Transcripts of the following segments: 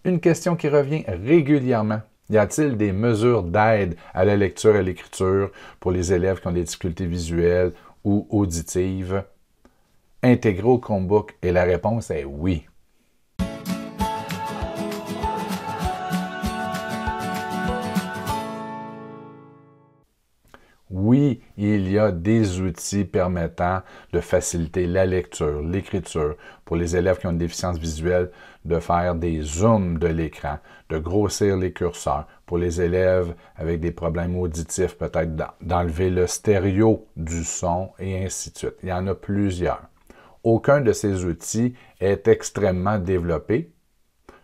Une question qui revient régulièrement. Y a-t-il des mesures d'aide à la lecture et à l'écriture pour les élèves qui ont des difficultés visuelles ou auditives intégrées au Chromebook? Et la réponse est oui. Oui, il y a des outils permettant de faciliter la lecture, l'écriture, pour les élèves qui ont une déficience visuelle, de faire des zooms de l'écran, de grossir les curseurs. Pour les élèves avec des problèmes auditifs, peut-être d'enlever le stéréo du son et ainsi de suite. Il y en a plusieurs. Aucun de ces outils est extrêmement développé,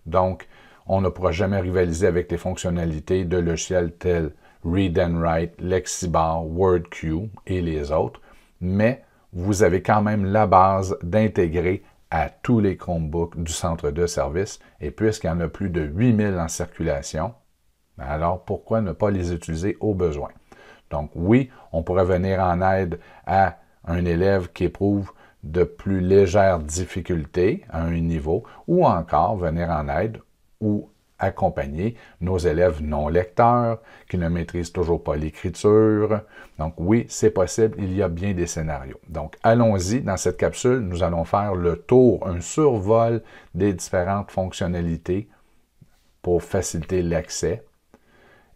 donc on ne pourra jamais rivaliser avec les fonctionnalités de logiciels tels Read and Write, Lexibar, WordQ et les autres, mais vous avez quand même la base d'intégrer à tous les Chromebooks du centre de service, et puisqu'il y en a plus de 8000 en circulation, alors pourquoi ne pas les utiliser au besoin? Donc oui, on pourrait venir en aide à un élève qui éprouve de plus légères difficultés à un niveau, ou encore venir en aide ou accompagner nos élèves non lecteurs qui ne maîtrisent toujours pas l'écriture. Donc oui, c'est possible, il y a bien des scénarios. Donc allons-y, dans cette capsule, nous allons faire le tour, un survol des différentes fonctionnalités pour faciliter l'accès.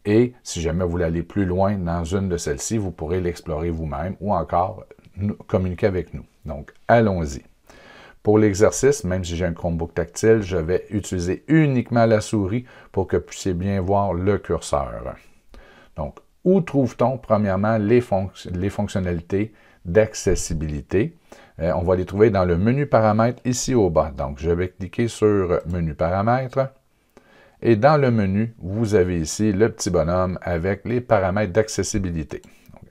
Et si jamais vous voulez aller plus loin dans une de celles-ci, vous pourrez l'explorer vous-même ou encore communiquer avec nous. Donc allons-y. Pour l'exercice, même si j'ai un Chromebook tactile, je vais utiliser uniquement la souris pour que vous puissiez bien voir le curseur. Donc, où trouve-t-on premièrement les fonctionnalités d'accessibilité? On va les trouver dans le menu paramètres ici au bas. Donc, je vais cliquer sur menu paramètres. Et dans le menu, vous avez ici le petit bonhomme avec les paramètres d'accessibilité.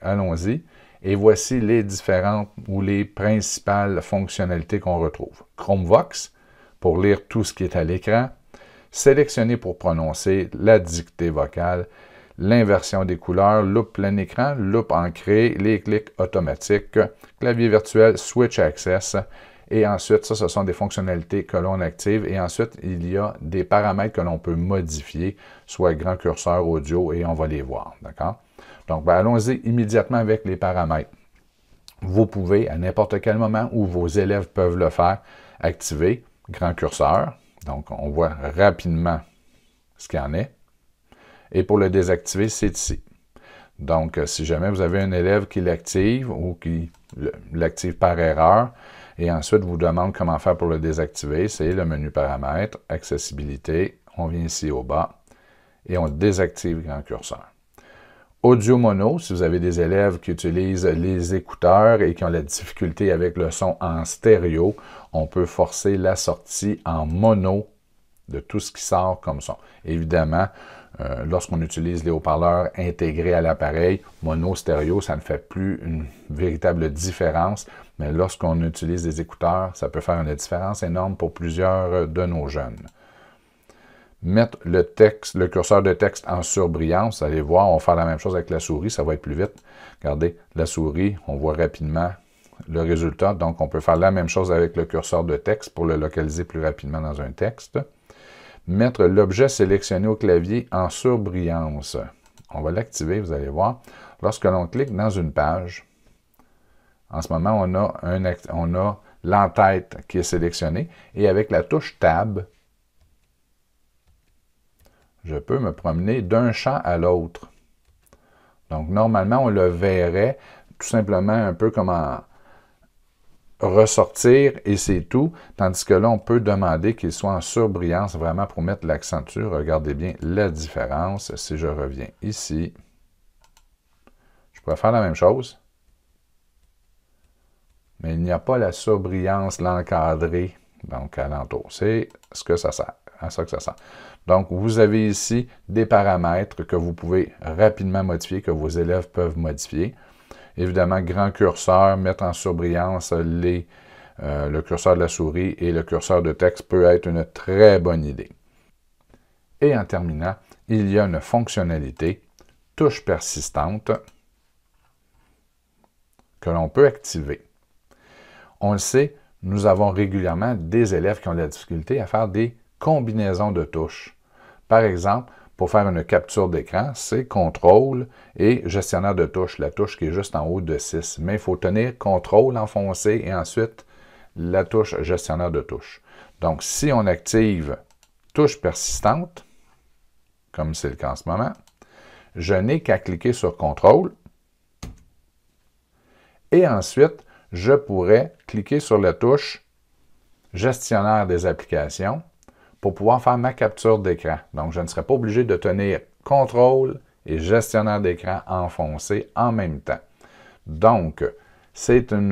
Allons-y. Et voici les différentes ou les principales fonctionnalités qu'on retrouve. ChromeVox, pour lire tout ce qui est à l'écran. Sélectionner pour prononcer la dictée vocale. L'inversion des couleurs, loupe plein écran, loupe ancrée, les clics automatiques, clavier virtuel, switch access. Et ensuite, ça, ce sont des fonctionnalités que l'on active. Et ensuite, il y a des paramètres que l'on peut modifier, soit grand curseur audio, et on va les voir. D'accord? Donc, allons-y immédiatement avec les paramètres. Vous pouvez, à n'importe quel moment où vos élèves peuvent le faire, activer grand curseur. Donc, on voit rapidement ce qu'il y en est. Et pour le désactiver, c'est ici. Donc, si jamais vous avez un élève qui l'active ou qui l'active par erreur, et ensuite vous demande comment faire pour le désactiver, c'est le menu paramètres, accessibilité, on vient ici au bas, et on désactive grand curseur. Audio mono, si vous avez des élèves qui utilisent les écouteurs et qui ont la difficulté avec le son en stéréo, on peut forcer la sortie en mono de tout ce qui sort comme son. Évidemment, lorsqu'on utilise les haut-parleurs intégrés à l'appareil, mono, stéréo, ça ne fait plus une véritable différence, mais lorsqu'on utilise des écouteurs, ça peut faire une différence énorme pour plusieurs de nos jeunes. Mettre le curseur de texte en surbrillance, vous allez voir, on va faire la même chose avec la souris, ça va être plus vite. Regardez, la souris, on voit rapidement le résultat, donc on peut faire la même chose avec le curseur de texte pour le localiser plus rapidement dans un texte. Mettre l'objet sélectionné au clavier en surbrillance. On va l'activer, vous allez voir. Lorsque l'on clique dans une page, en ce moment, on a l'entête qui est sélectionnée, et avec la touche Tab, je peux me promener d'un champ à l'autre. Donc, normalement, on le verrait tout simplement un peu comme en ressortir et c'est tout. Tandis que là, on peut demander qu'il soit en surbrillance vraiment pour mettre l'accent dessus. Regardez bien la différence. Si je reviens ici, je pourrais faire la même chose. Mais il n'y a pas la surbrillance, l'encadré, donc alentour. C'est ce que ça sert, à ça que ça sert. Donc, vous avez ici des paramètres que vous pouvez rapidement modifier, que vos élèves peuvent modifier. Évidemment, grand curseur, mettre en surbrillance le curseur de la souris et le curseur de texte peut être une très bonne idée. Et en terminant, il y a une fonctionnalité touche persistante que l'on peut activer. On le sait, nous avons régulièrement des élèves qui ont de la difficulté à faire des combinaison de touches. Par exemple, pour faire une capture d'écran, c'est CTRL et gestionnaire de touches, la touche qui est juste en haut de 6. Mais il faut tenir CTRL enfoncé et ensuite la touche gestionnaire de touches. Donc, si on active touche persistante, comme c'est le cas en ce moment, je n'ai qu'à cliquer sur CTRL et ensuite, je pourrais cliquer sur la touche gestionnaire des applications pour pouvoir faire ma capture d'écran. Donc, je ne serai pas obligé de tenir CTRL et gestionnaire d'écran enfoncé en même temps. Donc, c'est un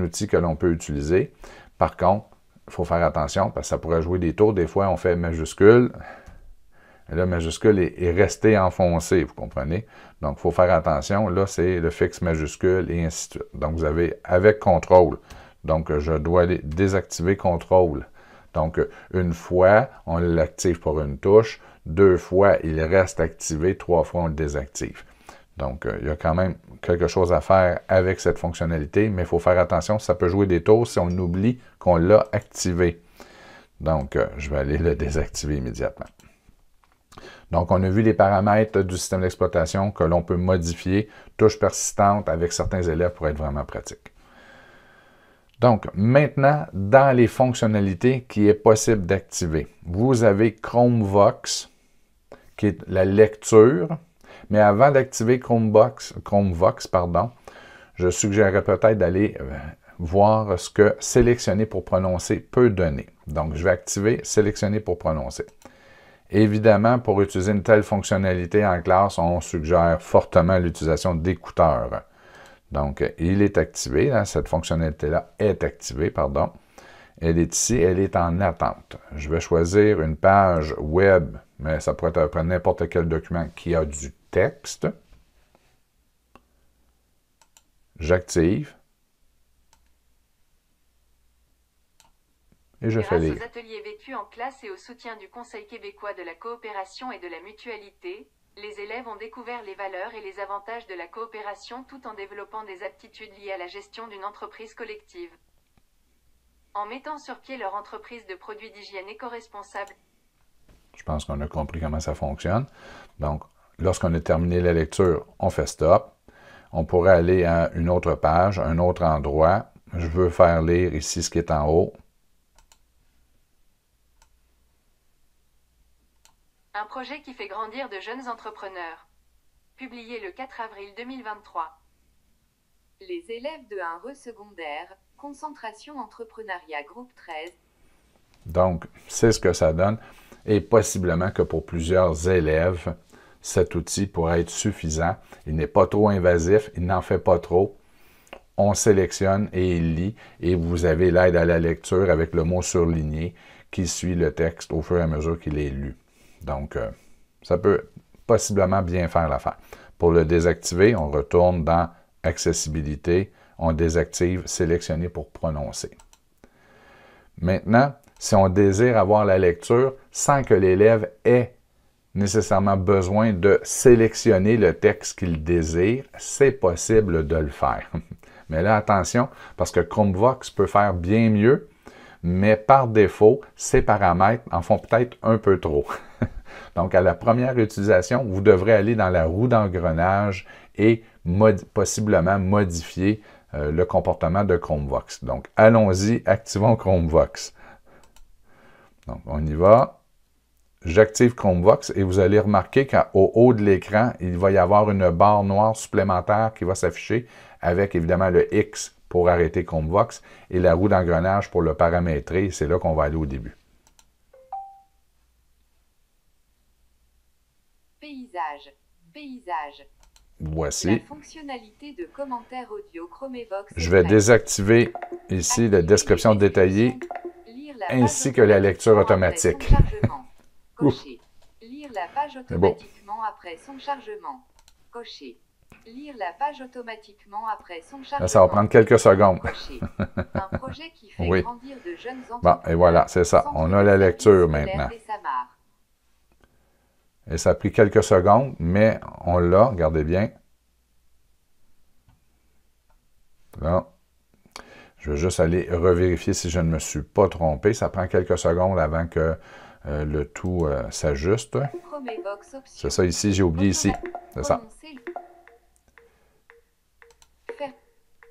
outil que l'on peut utiliser. Par contre, il faut faire attention parce que ça pourrait jouer des tours. Des fois, on fait majuscule. Et là, majuscule est resté enfoncé, vous comprenez? Donc, il faut faire attention. Là, c'est le fixe majuscule et ainsi de suite. Donc, vous avez avec CTRL. Donc, je dois aller désactiver CTRL. Donc, une fois, on l'active pour une touche. 2 fois, il reste activé. 3 fois, on le désactive. Donc, il y a quand même quelque chose à faire avec cette fonctionnalité, mais il faut faire attention, ça peut jouer des tours si on oublie qu'on l'a activé. Donc, je vais aller le désactiver immédiatement. Donc, on a vu les paramètres du système d'exploitation que l'on peut modifier, touche persistante avec certains élèves pour être vraiment pratique. Donc, maintenant, dans les fonctionnalités qu'il est possible d'activer, vous avez ChromeVox, qui est la lecture. Mais avant d'activer ChromeVox, je suggérerais peut-être d'aller voir ce que sélectionner pour prononcer peut donner. Donc, je vais activer sélectionner pour prononcer. Évidemment, pour utiliser une telle fonctionnalité en classe, on suggère fortement l'utilisation d'écouteurs. Donc, il est activé, hein, cette fonctionnalité-là est activée, pardon. Elle est ici, elle est en attente. Je vais choisir une page web, mais ça pourrait être n'importe quel document qui a du texte. J'active. Et je fais lire. Grâce aux ateliers vécus en classe et au soutien du Conseil québécois de la coopération et de la mutualité, les élèves ont découvert les valeurs et les avantages de la coopération tout en développant des aptitudes liées à la gestion d'une entreprise collective. En mettant sur pied leur entreprise de produits d'hygiène éco-responsables. Je pense qu'on a compris comment ça fonctionne. Donc, lorsqu'on a terminé la lecture, on fait stop. On pourrait aller à une autre page, un autre endroit. Je veux faire lire ici ce qui est en haut. Un projet qui fait grandir de jeunes entrepreneurs. Publié le 4 avril 2023. Les élèves de 1 secondaire, concentration entrepreneuriat groupe 13. Donc, c'est ce que ça donne. Et possiblement que pour plusieurs élèves, cet outil pourrait être suffisant. Il n'est pas trop invasif, il n'en fait pas trop. On sélectionne et il lit. Et vous avez l'aide à la lecture avec le mot surligné qui suit le texte au fur et à mesure qu'il est lu. Donc, ça peut possiblement bien faire l'affaire. Pour le désactiver, on retourne dans Accessibilité, on désactive Sélectionner pour prononcer. Maintenant, si on désire avoir la lecture sans que l'élève ait nécessairement besoin de sélectionner le texte qu'il désire, c'est possible de le faire. Mais là, attention, parce que ChromeVox peut faire bien mieux, mais par défaut, ces paramètres en font peut-être un peu trop. Donc, à la première utilisation, vous devrez aller dans la roue d'engrenage et possiblement modifier le comportement de ChromeVox. Donc, allons-y, activons ChromeVox. Donc, on y va. J'active ChromeVox et vous allez remarquer qu'au haut de l'écran, il va y avoir une barre noire supplémentaire qui va s'afficher avec évidemment le X pour arrêter ChromeVox et la roue d'engrenage pour le paramétrer. C'est là qu'on va aller au début. Paysage. Voici. La fonctionnalité de commentaires audio ChromeVox. Je vais désactiver ici la description détaillée ainsi que la lecture automatique. Cocher. Lire la page automatiquement après son chargement. Cocher. Lire la page automatiquement après son chargement. Là, ça va prendre quelques secondes. Un projet qui fait oui. grandir de jeunes bon, et voilà, c'est ça. On a la lecture maintenant. Et ça a pris quelques secondes, mais on l'a, regardez bien. Là, je vais juste aller revérifier si je ne me suis pas trompé. Ça prend quelques secondes avant que le tout s'ajuste. C'est ça ici, j'ai oublié ici. C'est ça.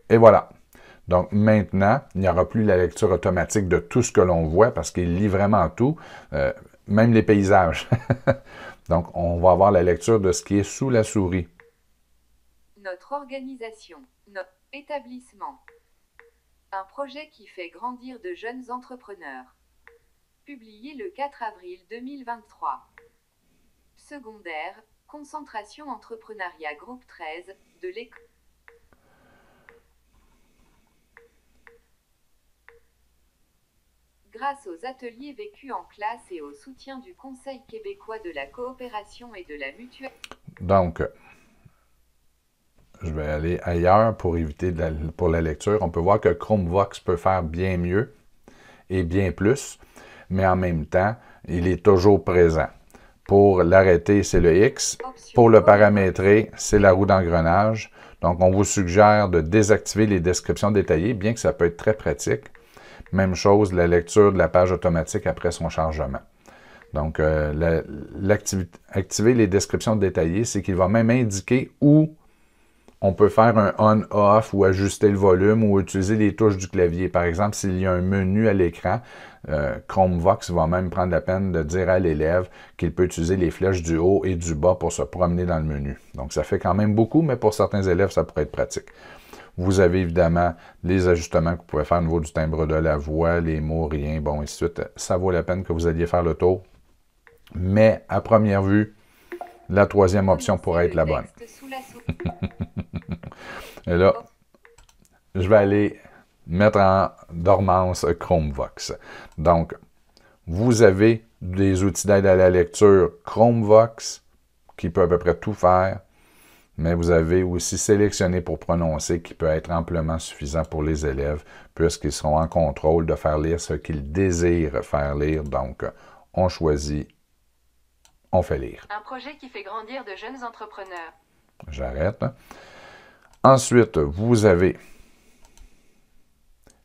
Et voilà. Donc maintenant, il n'y aura plus la lecture automatique de tout ce que l'on voit parce qu'il lit vraiment tout, même les paysages. Donc, on va avoir la lecture de ce qui est sous la souris. Notre organisation, notre établissement. Un projet qui fait grandir de jeunes entrepreneurs. Publié le 4 avril 2023. Secondaire, concentration entrepreneuriat groupe 13, de l'école. Grâce aux ateliers vécus en classe et au soutien du Conseil québécois de la coopération et de la mutualité. Donc, je vais aller ailleurs pour éviter pour la lecture. On peut voir que ChromeVox peut faire bien mieux et bien plus, mais en même temps, il est toujours présent. Pour l'arrêter, c'est le X. Pour le paramétrer, c'est la roue d'engrenage. Donc, on vous suggère de désactiver les descriptions détaillées, bien que ça peut être très pratique. Même chose, la lecture de la page automatique après son chargement. Donc, activer les descriptions détaillées, c'est qu'il va même indiquer où on peut faire un on-off ou ajuster le volume ou utiliser les touches du clavier. Par exemple, s'il y a un menu à l'écran, ChromeVox va même prendre la peine de dire à l'élève qu'il peut utiliser les flèches du haut et du bas pour se promener dans le menu. Donc, ça fait quand même beaucoup, mais pour certains élèves, ça pourrait être pratique. Vous avez évidemment les ajustements que vous pouvez faire au niveau du timbre de la voix, les mots, rien, bon, et ainsi de suite. Ça vaut la peine que vous alliez faire le tour. Mais, à première vue, la troisième option pourrait être la bonne. Et là, je vais aller mettre en dormance ChromeVox. Donc, vous avez des outils d'aide à la lecture ChromeVox qui peut à peu près tout faire. Mais vous avez aussi sélectionné pour prononcer qui peut être amplement suffisant pour les élèves puisqu'ils seront en contrôle de faire lire ce qu'ils désirent faire lire. Donc, on choisit, on fait lire. Un projet qui fait grandir de jeunes entrepreneurs. J'arrête. Ensuite, vous avez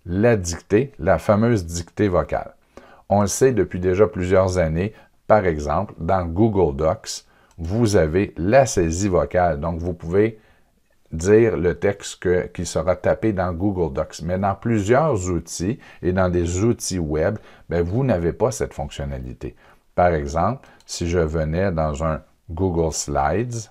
la dictée, la fameuse dictée vocale. On le sait depuis déjà plusieurs années. Par exemple, dans Google Docs, vous avez la saisie vocale. Donc, vous pouvez dire le texte qui sera tapé dans Google Docs. Mais dans plusieurs outils et dans des outils web, bien, vous n'avez pas cette fonctionnalité. Par exemple, si je venais dans un Google Slides,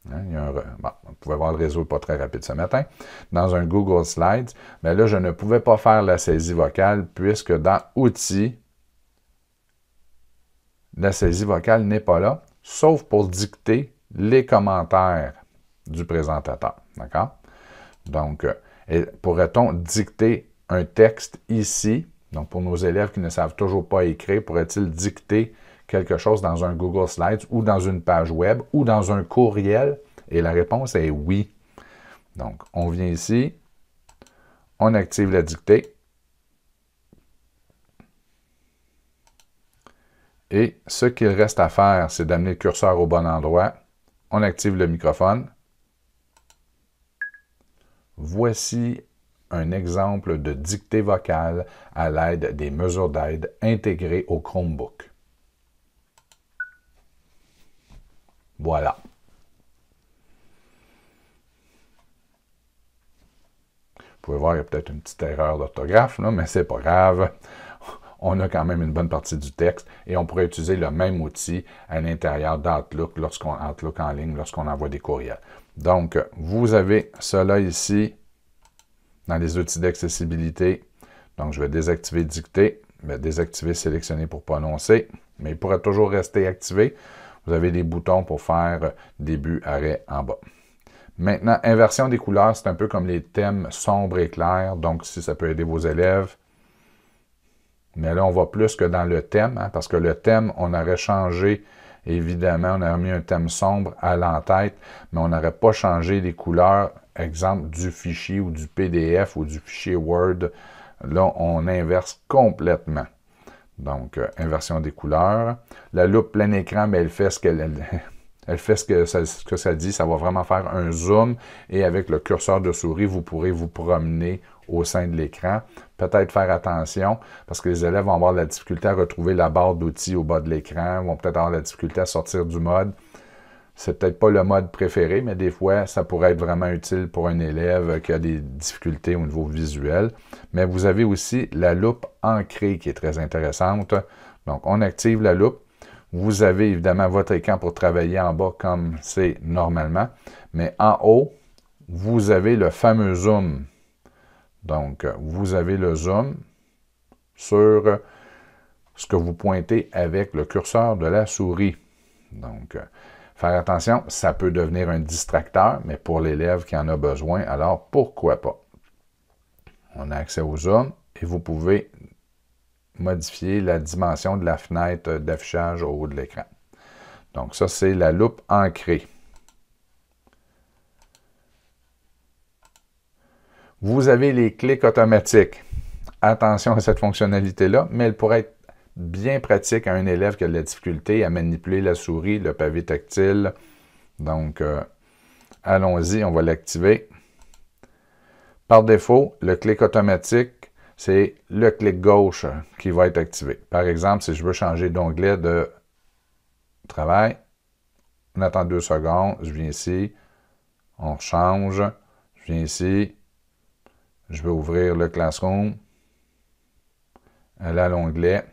vous pouvez voir le réseau pas très rapide ce matin. Dans un Google Slides, bien là, je ne pouvais pas faire la saisie vocale puisque dans Outils, la saisie vocale n'est pas là, sauf pour dicter les commentaires du présentateur. D'accord? Donc, pourrait-on dicter un texte ici? Donc, pour nos élèves qui ne savent toujours pas écrire, pourrait-il dicter quelque chose dans un Google Slides ou dans une page web ou dans un courriel? Et la réponse est oui. Donc, on vient ici, on active la dictée. Et ce qu'il reste à faire, c'est d'amener le curseur au bon endroit. On active le microphone. Voici un exemple de dictée vocale à l'aide des mesures d'aide intégrées au Chromebook. Voilà. Vous pouvez voir, il y a peut-être une petite erreur d'orthographe, mais c'est pas grave. On a quand même une bonne partie du texte et on pourrait utiliser le même outil à l'intérieur d'Outlook Outlook en ligne lorsqu'on envoie des courriels. Donc, vous avez cela ici dans les outils d'accessibilité. Donc, je vais désactiver dictée, désactiver sélectionner pour prononcer, mais il pourrait toujours rester activé. Vous avez des boutons pour faire début, arrêt en bas. Maintenant, inversion des couleurs, c'est un peu comme les thèmes sombres et clairs. Donc, si ça peut aider vos élèves. Mais là, on va plus que dans le thème, parce que le thème, on aurait changé, évidemment, on aurait mis un thème sombre à l'entête, mais on n'aurait pas changé les couleurs, exemple, du fichier ou du PDF ou du fichier Word. Là, on inverse complètement. Donc, inversion des couleurs. La loupe plein écran, mais elle fait ce que ça dit. Ça va vraiment faire un zoom et avec le curseur de souris, vous pourrez vous promener au sein de l'écran. Peut-être faire attention parce que les élèves vont avoir de la difficulté à retrouver la barre d'outils au bas de l'écran, vont peut-être avoir de la difficulté à sortir du mode. C'est peut-être pas le mode préféré, mais des fois, ça pourrait être vraiment utile pour un élève qui a des difficultés au niveau visuel. Mais vous avez aussi la loupe ancrée qui est très intéressante. Donc, on active la loupe. Vous avez évidemment votre écran pour travailler en bas comme c'est normalement. Mais en haut, vous avez le fameux zoom. Donc, vous avez le zoom sur ce que vous pointez avec le curseur de la souris. Donc, faire attention, ça peut devenir un distracteur, mais pour l'élève qui en a besoin, alors pourquoi pas? On a accès au zoom et vous pouvez modifier la dimension de la fenêtre d'affichage au haut de l'écran. Donc ça, c'est la loupe ancrée. Vous avez les clics automatiques. Attention à cette fonctionnalité-là, mais elle pourrait être bien pratique à un élève qui a de la difficulté à manipuler la souris, le pavé tactile. Donc, allons-y, on va l'activer. Par défaut, le clic automatique, c'est le clic gauche qui va être activé. Par exemple, si je veux changer d'onglet de travail, on attend 2 secondes, je viens ici, on change, je viens ici, je vais ouvrir le Classroom, aller à l'onglet.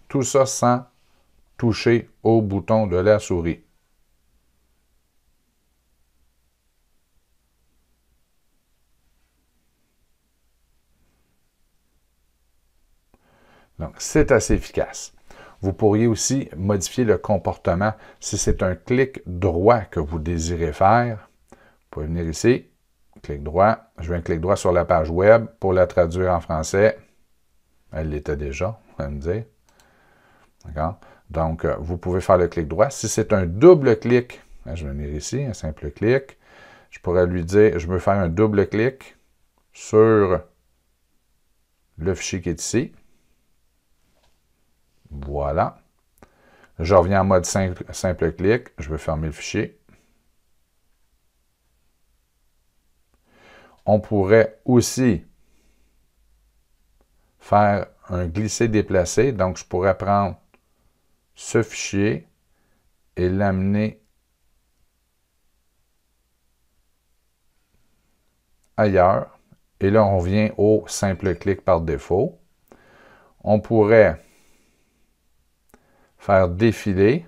Tout ça sans toucher au bouton de la souris. Donc, c'est assez efficace. Vous pourriez aussi modifier le comportement. Si c'est un clic droit que vous désirez faire, vous pouvez venir ici, clic droit. Je vais un clic droit sur la page web pour la traduire en français. Elle l'était déjà, on va me dire. D'accord? Donc, vous pouvez faire le clic droit. Si c'est un double clic, je vais venir ici, un simple clic. Je pourrais lui dire, je veux faire un double clic sur le fichier qui est ici. Voilà. Je reviens en mode simple clic. Je vais fermer le fichier. On pourrait aussi faire un glisser-déplacer. Donc, je pourrais prendre ce fichier et l'amener ailleurs. Et là, on vient au simple clic par défaut. On pourrait faire défiler.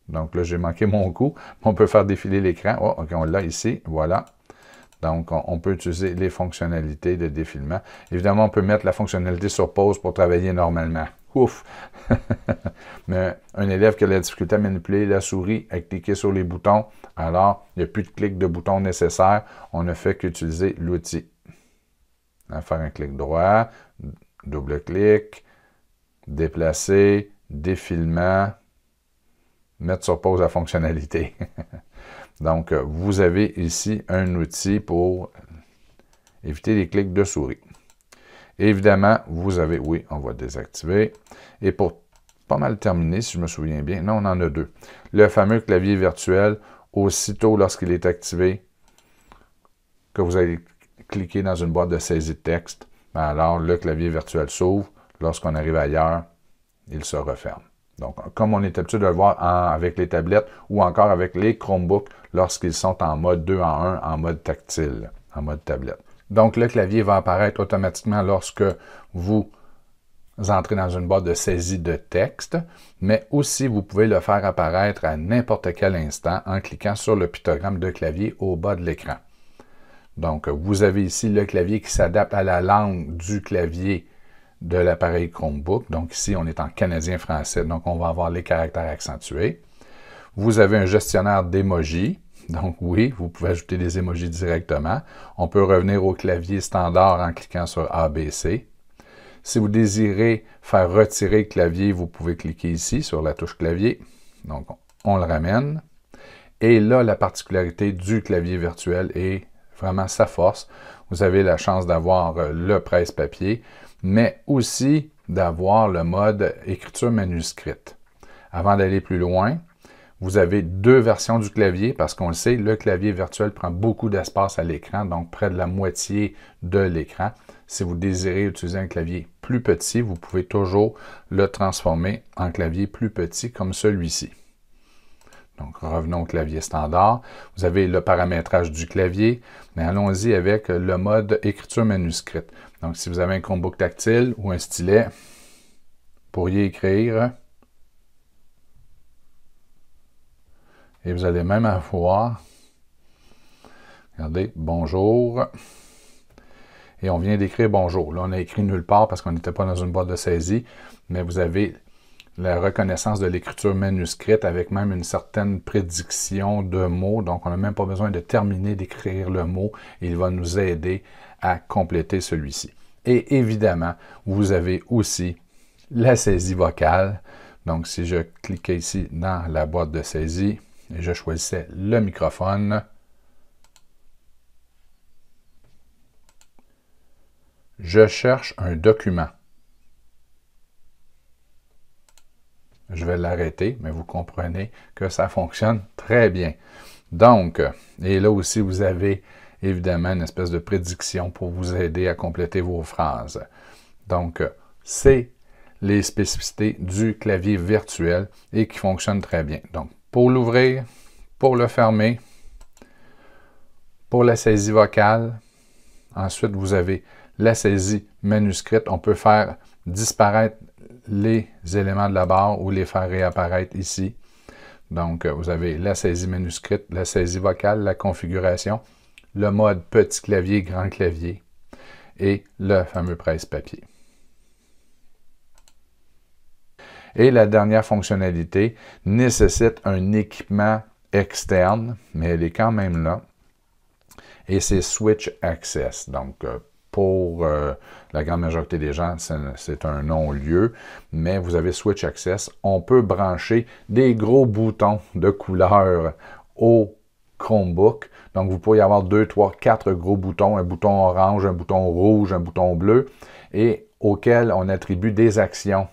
Donc là, j'ai manqué mon coup. On peut faire défiler l'écran. Oh, OK, on l'a ici. Voilà. Donc, on peut utiliser les fonctionnalités de défilement. Évidemment, on peut mettre la fonctionnalité sur pause pour travailler normalement. Ouf! Mais un élève qui a la difficulté à manipuler la souris, à cliquer sur les boutons, alors il n'y a plus de clic de bouton nécessaire. On ne fait qu'utiliser l'outil. Faire un clic droit, double clic, déplacer, défilement, mettre sur pause la fonctionnalité. Donc, vous avez ici un outil pour éviter les clics de souris. Évidemment, vous avez, oui, on va désactiver. Et pour pas mal terminer, si je me souviens bien, non, on en a deux. Le fameux clavier virtuel, aussitôt lorsqu'il est activé, que vous allez cliquer dans une boîte de saisie de texte, alors le clavier virtuel s'ouvre. Lorsqu'on arrive ailleurs, il se referme. Donc, comme on est habitué de le voir avec les tablettes ou encore avec les Chromebooks lorsqu'ils sont en mode 2 en 1, en mode tactile, en mode tablette. Donc, le clavier va apparaître automatiquement lorsque vous entrez dans une boîte de saisie de texte, mais aussi vous pouvez le faire apparaître à n'importe quel instant en cliquant sur le pictogramme de clavier au bas de l'écran. Donc, vous avez ici le clavier qui s'adapte à la langue du clavier de l'appareil Chromebook. Donc ici, on est en canadien-français, donc on va avoir les caractères accentués. Vous avez un gestionnaire d'émojis. Donc oui, vous pouvez ajouter des émojis directement. On peut revenir au clavier standard en cliquant sur ABC. Si vous désirez faire retirer le clavier, vous pouvez cliquer ici sur la touche clavier. Donc on le ramène. Et là, la particularité du clavier virtuel est vraiment sa force. Vous avez la chance d'avoir le presse-papier, mais aussi d'avoir le mode écriture manuscrite. Avant d'aller plus loin, Vous avez deux versions du clavier parce qu'on le sait, le clavier virtuel prend beaucoup d'espace à l'écran, donc près de la moitié de l'écran. Si vous désirez utiliser un clavier plus petit, vous pouvez toujours le transformer en clavier plus petit comme celui-ci. Donc, revenons au clavier standard. Vous avez le paramétrage du clavier, mais allons-y avec le mode écriture manuscrite. Donc, si vous avez un Chromebook tactile ou un stylet, vous pourriez écrire et vous allez même avoir, regardez, bonjour. Et on vient d'écrire bonjour. Là, on a écrit nulle part parce qu'on n'était pas dans une boîte de saisie, mais vous avez la reconnaissance de l'écriture manuscrite avec même une certaine prédiction de mots. Donc, on n'a même pas besoin de terminer d'écrire le mot. Il va nous aider à compléter celui-ci. Et évidemment, vous avez aussi la saisie vocale. Donc, si je cliquais ici dans la boîte de saisie et je choisissais le microphone, je cherche un document. Je vais l'arrêter, mais vous comprenez que ça fonctionne très bien. Donc, et là aussi, vous avez évidemment une espèce de prédiction pour vous aider à compléter vos phrases. Donc, c'est les spécificités du clavier virtuel et qui fonctionne très bien. Donc, pour l'ouvrir, pour le fermer, pour la saisie vocale, ensuite, vous avez la saisie manuscrite. On peut faire disparaître les éléments de la barre ou les faire réapparaître ici. Donc, vous avez la saisie manuscrite, la saisie vocale, la configuration, le mode petit clavier, grand clavier et le fameux presse-papier. Et la dernière fonctionnalité nécessite un équipement externe, mais elle est quand même là. Et c'est Switch Access. Donc, pour la grande majorité des gens, c'est un non-lieu, mais vous avez Switch Access. On peut brancher des gros boutons de couleur au Chromebook. Donc, vous pourriez avoir 2, 3, 4 gros boutons, un bouton orange, un bouton rouge, un bouton bleu, et auxquels on attribue des actions.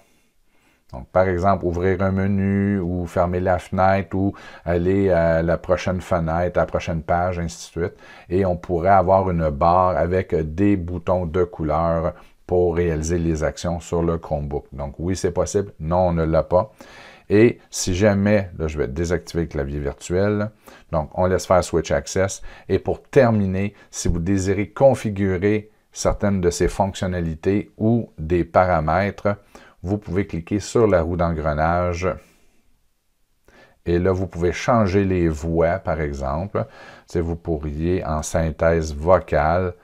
Donc, par exemple, ouvrir un menu ou fermer la fenêtre ou aller à la prochaine fenêtre, à la prochaine page, ainsi de suite. Et on pourrait avoir une barre avec des boutons de couleur pour réaliser les actions sur le Chromebook. Donc, oui, c'est possible. Non, on ne l'a pas. Et si jamais, là, je vais désactiver le clavier virtuel. Donc, on laisse faire Switch Access. Et pour terminer, si vous désirez configurer certaines de ces fonctionnalités ou des paramètres, vous pouvez cliquer sur la roue d'engrenage et là, vous pouvez changer les voix, par exemple. Si vous pourriez, en synthèse vocale,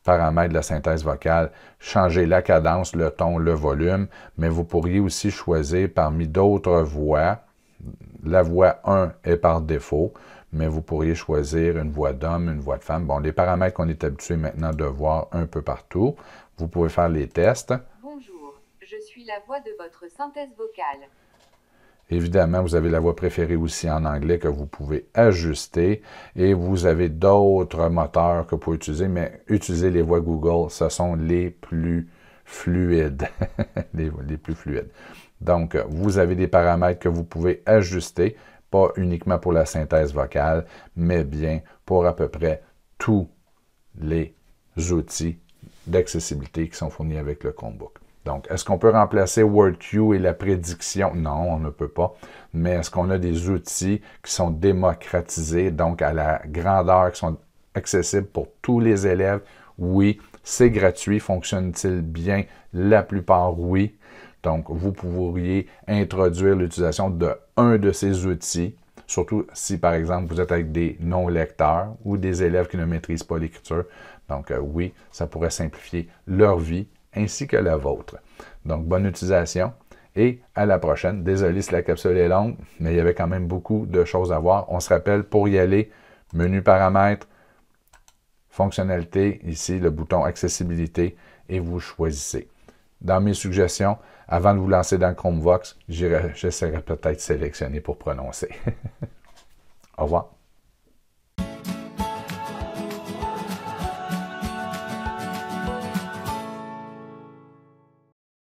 paramètre de la synthèse vocale, changer la cadence, le ton, le volume, mais vous pourriez aussi choisir parmi d'autres voix. La voix 1 est par défaut, mais vous pourriez choisir une voix d'homme, une voix de femme. Bon, les paramètres qu'on est habitué maintenant de voir un peu partout. Vous pouvez faire les tests. Je suis la voix de votre synthèse vocale. Évidemment, vous avez la voix préférée aussi en anglais que vous pouvez ajuster et vous avez d'autres moteurs que vous pouvez utiliser, mais utilisez les voix Google, ce sont les plus fluides. les plus fluides. Donc, vous avez des paramètres que vous pouvez ajuster, pas uniquement pour la synthèse vocale, mais bien pour à peu près tous les outils d'accessibilité qui sont fournis avec le Chromebook. Donc, est-ce qu'on peut remplacer WordQ et la prédiction? Non, on ne peut pas. Mais est-ce qu'on a des outils qui sont démocratisés, donc à la grandeur, qui sont accessibles pour tous les élèves? Oui. C'est gratuit. Fonctionne-t-il bien? La plupart, oui. Donc, vous pourriez introduire l'utilisation d'un de ces outils, surtout si, par exemple, vous êtes avec des non-lecteurs ou des élèves qui ne maîtrisent pas l'écriture. Donc, oui, ça pourrait simplifier leur vie ainsi que la vôtre. Donc, bonne utilisation et à la prochaine. Désolé si la capsule est longue, mais il y avait quand même beaucoup de choses à voir. On se rappelle, pour y aller, menu paramètres, fonctionnalité, ici le bouton accessibilité et vous choisissez. Dans mes suggestions, avant de vous lancer dans Chromevox, j'essaierai peut-être sélectionner pour prononcer. Au revoir.